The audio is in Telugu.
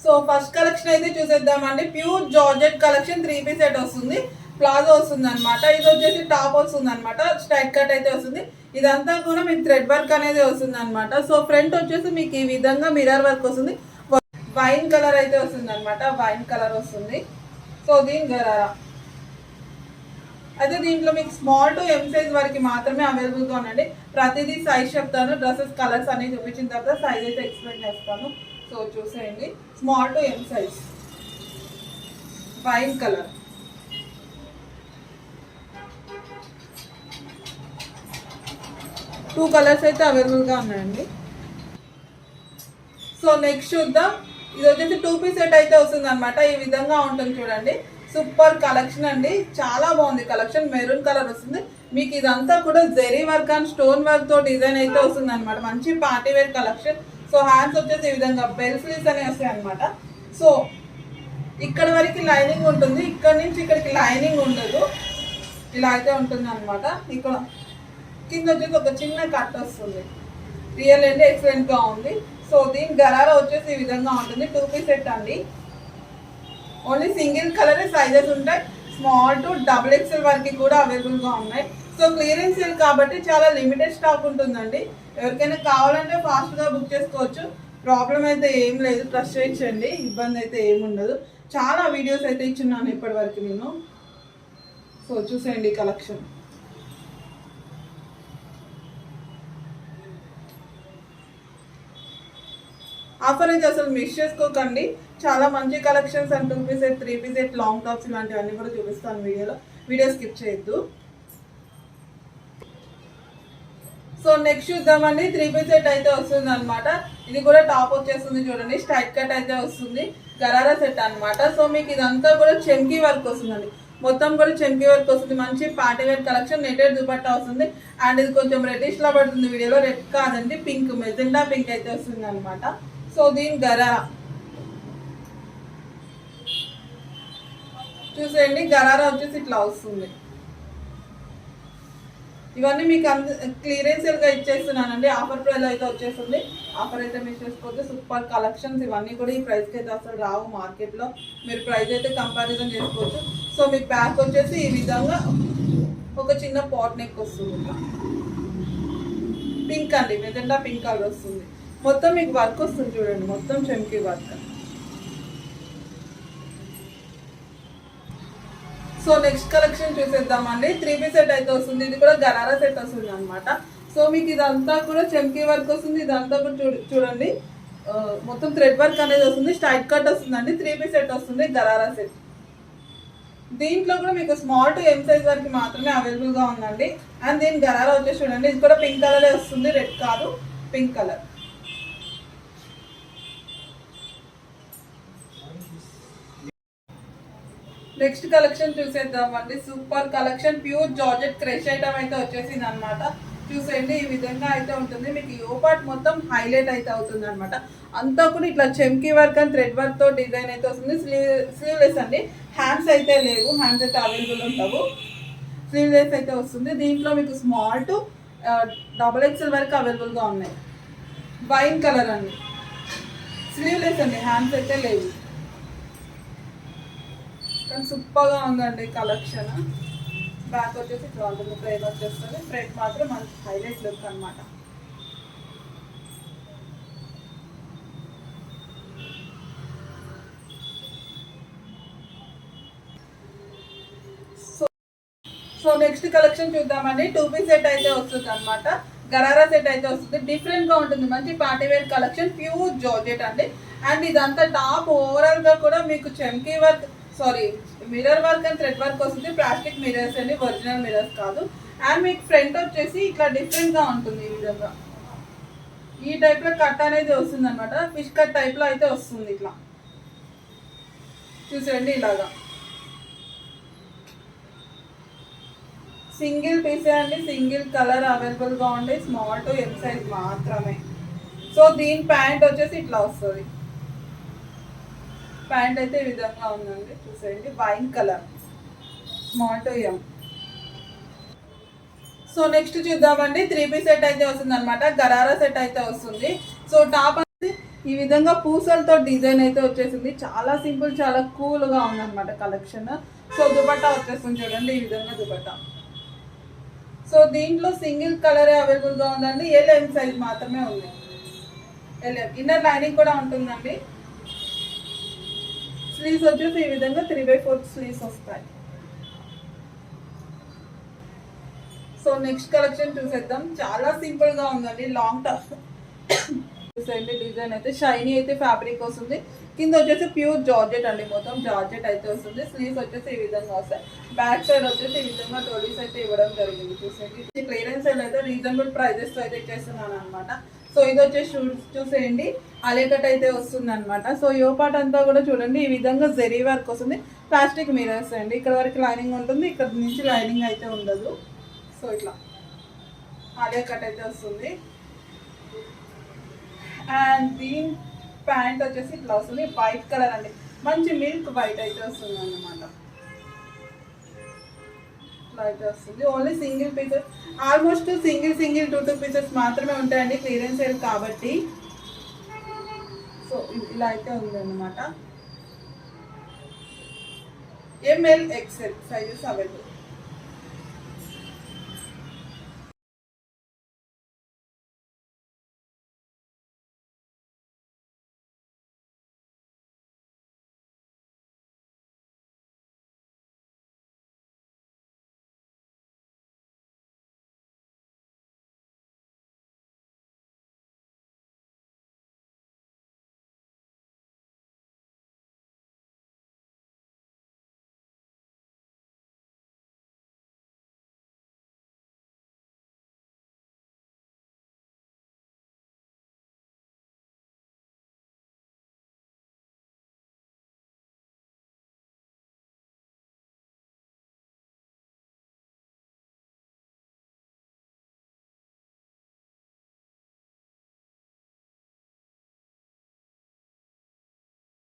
సో ఫస్ట్ కలెక్షన్ అయితే చూసేద్దామండి. Pure georgette collection 3 piece set వస్తుంది. ప్లాజో వస్తుంది అనమాట. ఇది వచ్చేసి టాప్ వస్తుంది అనమాట. స్ట్రైట్ కట్ అయితే వస్తుంది. ఇదంతా కూడా మీకు థ్రెడ్ వర్క్ అనేది వస్తుంది అనమాట. సో ఫ్రంట్ వచ్చేసి మీకు ఈ విధంగా మిర్రర్ వర్క్ వస్తుంది. వైన్ కలర్ అయితే వస్తుంది అనమాట. వైన్ కలర్ వస్తుంది. సో దీని గరారా అయితే దీంట్లో మీకు స్మాల్ టు ఎం సైజ్ వరకు మాత్రమే అవైలబుల్గా ఉండండి. ప్రతిదీ సైజ్ చెప్తాను. డ్రెస్సెస్ కలర్స్ అన్ని చూపించిన తర్వాత సైజ్ అయితే ఎక్స్ప్లెయిన్ చేస్తాను. సో చూసేయండి. Small to M size wine colour, two colours అయితే అవైలబుల్గా ఉన్నాయండి. సో నెక్స్ట్ చూద్దాం. ఇది వచ్చేసి 2 పీస్ సెట్ అయితే వస్తుంది అనమాట. ఈ విధంగా ఉంటుంది చూడండి. సూపర్ కలెక్షన్ అండి. చాలా బాగుంది కలెక్షన్. మెరూన్ కలర్ వస్తుంది. మీకు ఇదంతా కూడా zari work and stone work తో డిజైన్ అయితే వస్తుంది అనమాట. మంచి party wear collection. So hands వచ్చేసి ఈ విధంగా బెల్ స్లీవ్స్ అనేవి వస్తాయి అనమాట. సో ఇక్కడ వరకు లైనింగ్ ఉంటుంది. ఇక్కడ నుంచి ఇక్కడికి లైనింగ్ ఉండదు. ఇలా అయితే ఉంటుంది అనమాట. ఇక్కడ కింద వచ్చేసి ఒక చిన్న కట్ వస్తుంది. రియల్ అండి, ఎక్సలెంట్ గా ఉంది. సో దీని గరారా వచ్చేసి ఈ విధంగా ఉంటుంది. 2 పీస్ సెట్ అండి. ఓన్లీ సింగిల్ కలర్ సైజెస్ ఉంటాయి. స్మాల్ టు డబుల్ ఎక్స్ఎల్ వరకు కూడా అవైలబుల్గా ఉన్నాయి. సో క్లియరెన్స్ సేల్ కాబట్టి చాలా లిమిటెడ్ స్టాక్ ఉంటుందండి. ఎవరికైనా కావాలంటే ఫాస్ట్గా బుక్ చేసుకోవచ్చు. ప్రాబ్లం అయితే ఏం లేదు. ట్రస్ట్ చేయొచ్చండి. ఇబ్బంది అయితే ఏముండదు. చాలా వీడియోస్ అయితే ఇచ్చున్నాను ఇప్పటి వరకు నేను. సో చూసేయండి కలెక్షన్. ఆఫర్ అయితే అసలు మిస్ చేసుకోకండి. చాలా మంచి collections and 2 piece set, 3 piece set, long tops ఇలాంటివన్నీ కూడా చూపిస్తాను వీడియోలో. వీడియో స్కిప్ చేయొద్దు. సో నెక్స్ట్ చూద్దామండి. 3 పీస్ సెట్ అయితే వస్తుంది అనమాట. ఇది కూడా టాప్ వచ్చేస్తుంది చూడండి. స్ట్రైట్ కట్ అయితే వస్తుంది. గరారా సెట్ అనమాట. సో మీకు ఇదంతా కూడా చెంకీ వర్క్ వస్తుందండి. మొత్తం కూడా చెంకీ వర్క్ వస్తుంది. మంచి party wear collection. Netted dupatta వస్తుంది. అండ్ ఇది కొంచెం రెడ్డిష్ లా పడుతుంది వీడియోలో. రెడ్ కాదండి, పింక్, మెజెండా పింక్ అయితే వస్తుంది అనమాట. సో దీని గరారా చూసేయండి. గరారా వచ్చేసి ఇట్లా వస్తుంది. ఇవన్నీ మీకు క్లియరెన్స్గా ఇచ్చేస్తున్నానండి. ఆఫర్ ప్రైస్ అయితే వచ్చేస్తుంది. ఆఫర్ అయితే మిస్ చేసుకోవద్దు. సూపర్ కలెక్షన్స్ ఇవన్నీ కూడా. ఈ ప్రైస్కి అయితే అసలు రావు మార్కెట్లో. మీరు ప్రైస్ అయితే కంపారిజన్ చేసుకోవచ్చు. సో మీకు ప్యాక్ వచ్చేసి ఈ విధంగా ఒక చిన్న పాట్ నెక్ వస్తుంది. పింక్ అండి, మెజెండా పింక్ కలర్ వస్తుంది. మొత్తం మీకు వర్క్ వస్తుంది చూడండి. మొత్తం చెంకీ వర్క్. సో నెక్స్ట్ కలెక్షన్ చూసేద్దామండి. 3 పీస్ సెట్ అయితే వస్తుంది. ఇది కూడా గరారా సెట్ వస్తుంది అనమాట. సో మీకు ఇదంతా కూడా చెంకీ వర్క్ వస్తుంది. ఇదంతా కూడా చూడండి. మొత్తం థ్రెడ్ వర్క్ అనేది వస్తుంది. స్ట్రైట్ కట్ వస్తుందండి. 3 పీస్ సెట్ వస్తుంది. గరారా సెట్. దీంట్లో కూడా మీకు స్మాల్ టు ఎం సైజ్ వరకు మాత్రమే అవైలబుల్గా ఉందండి. అండ్ దీని గరారా వచ్చేసి చూడండి. ఇది కూడా పింక్ కలరే వస్తుంది. రెడ్ కాదు, పింక్ కలర్. నెక్స్ట్ కలెక్షన్ చూసేద్దామండి. Super collection. Pure georgette crush item అయితే వచ్చేసింది అనమాట. చూసేయండి. ఈ విధంగా అయితే ఉంటుంది. మీకు యో పార్ట్ మొత్తం హైలైట్ అయితే అవుతుంది అనమాట. అంతా కూడా ఇట్లా చెంకీ వర్క్ అండ్ థ్రెడ్ వర్క్ తో డిజైన్ అయితే వస్తుంది. స్లీవ్లెస్ అండి. హ్యాండ్స్ అయితే లేవు. హ్యాండ్స్ అయితే అవైలబుల్ ఉండవు. స్లీవ్లెస్ అయితే వస్తుంది. దీంట్లో మీకు స్మాల్ టు డబుల్ ఎక్స్ఎల్ వరకు అవైలబుల్గా ఉన్నాయి. వైన్ కలర్ అండి. స్లీవ్లెస్ అండి. హ్యాండ్స్ అయితే లేవు. కానీ సూపర్గా ఉందండి కలెక్షన్. బ్యాక్ వచ్చేసి ఇట్లా ఉంటుంది. ఫ్రేమ్ వచ్చేస్తుంది. ఫ్రంట్ మాత్రం మనకి హైలైట్ లుక్ అనమాట. సో నెక్స్ట్ కలెక్షన్ చూద్దామండి. 2 పీస్ సెట్ అయితే వస్తుంది అనమాట. గరారా సెట్ అయితే వస్తుంది. డిఫరెంట్ గా ఉంటుంది. మంచి party wear collection. Pure georgette అండి. అండ్ ఇదంతా టాప్ ఓవరాల్ గా కూడా మీకు చెంకీ work, mirror work and thread work వస్తుంది. ప్లాస్టిక్ మిర్రర్స్ అండి, ఒరిజినల్ మిర్రర్స్ కాదు. అండ్ మీకు ఫ్రంట్ వచ్చేసి ఇట్లా డిఫరెంట్ గా ఉంటుంది. ఈ విధంగా ఈ టైప్ లో కట్ అనేది వస్తుంది అనమాట. ఫిష్ కట్ టైప్ లో అయితే వస్తుంది. ఇట్లా చూసేయండి. ఇలాగా సింగిల్ పీసే అండి. సింగిల్ కలర్ అవైలబుల్ గా ఉండే. స్మాల్ టు ఎం సైజ్ మాత్రమే. సో దీని ప్యాంట్ వచ్చేసి ఇట్లా వస్తుంది. ప్యాంట్ అయితే ఈ విధంగా ఉందండి. చూసేయండి. Wine colour, small to M. So next చూద్దామండి. 3 పీస్ సెట్ అయితే వస్తుంది అనమాట. గరారా సెట్ అయితే వస్తుంది. సో టాప్ అనేది ఈ విధంగా పూసలతో డిజైన్ అయితే వచ్చేసింది. చాలా సింపుల్, చాలా కూల్గా ఉందన్నమాట కలెక్షన్. సో దుపట్టా వచ్చేస్తుంది చూడండి, ఈ విధంగా దుపట్టా. సో దీంట్లో సింగిల్ కలరే అవైలబుల్గా ఉందండి. LM సైజ్ మాత్రమే ఉంది. LM ఇన్నర్ లైనింగ్ కూడా ఉంటుందండి. స్లీవ్స్ వచ్చేసి ఈ విధంగా 3/4 స్లీవ్స్ వస్తాయి. సో నెక్స్ట్ కలెక్షన్ చూసేద్దాం. చాలా సింపుల్గా ఉందండి, లాంగ్ టాప్ చూసేయండి. డిజైన్ అయితే షైనీ అయితే ఫ్యాబ్రిక్ వస్తుంది. కింద వచ్చేసి ప్యూర్ జార్జెట్ అండి, మొత్తం జార్జెట్ అయితే వస్తుంది. స్లీవ్స్ వచ్చేసి ఈ విధంగా వస్తాయి. బ్యాక్ సైడ్ వచ్చేసి ఈ విధంగా టోలీస్ అయితే ఇవ్వడం జరిగింది. చూసేయండి, క్లియరెన్స్ అయితే రీజనబుల్ ప్రైజెస్ అయితే ఇచ్చేస్తున్నాను అనమాట. సో ఇది వచ్చేసి షూట్స్ చూసేయండి, అలేకట్ అయితే వస్తుంది అనమాట. సో యో పార్ట్ అంతా కూడా చూడండి, ఈ విధంగా జెరీ వర్క్ వస్తుంది. ప్లాస్టిక్ మిరర్స్ అండి, ఇక్కడ వరకు లైనింగ్ ఉంటుంది, ఇక్కడ నుంచి లైనింగ్ అయితే ఉండదు. సో ఇట్లా అలేకట్ అయితే వస్తుంది. అండ్ దీని ప్యాంట్ వచ్చేసి ఇట్లా వస్తుంది, వైట్ కలర్ అండి, మంచి మిల్క్ వైట్ అయితే వస్తుంది అన్నమాట. ఇట్లా అయితే వస్తుంది. Only single pieces, almost single 2 pieces మాత్రమే ఉంటాయండి, క్లియరెన్స్ సేల్ కాబట్టి. సో ఇలా అయితే ఉంది అన్నమాట. ML XL sizes available.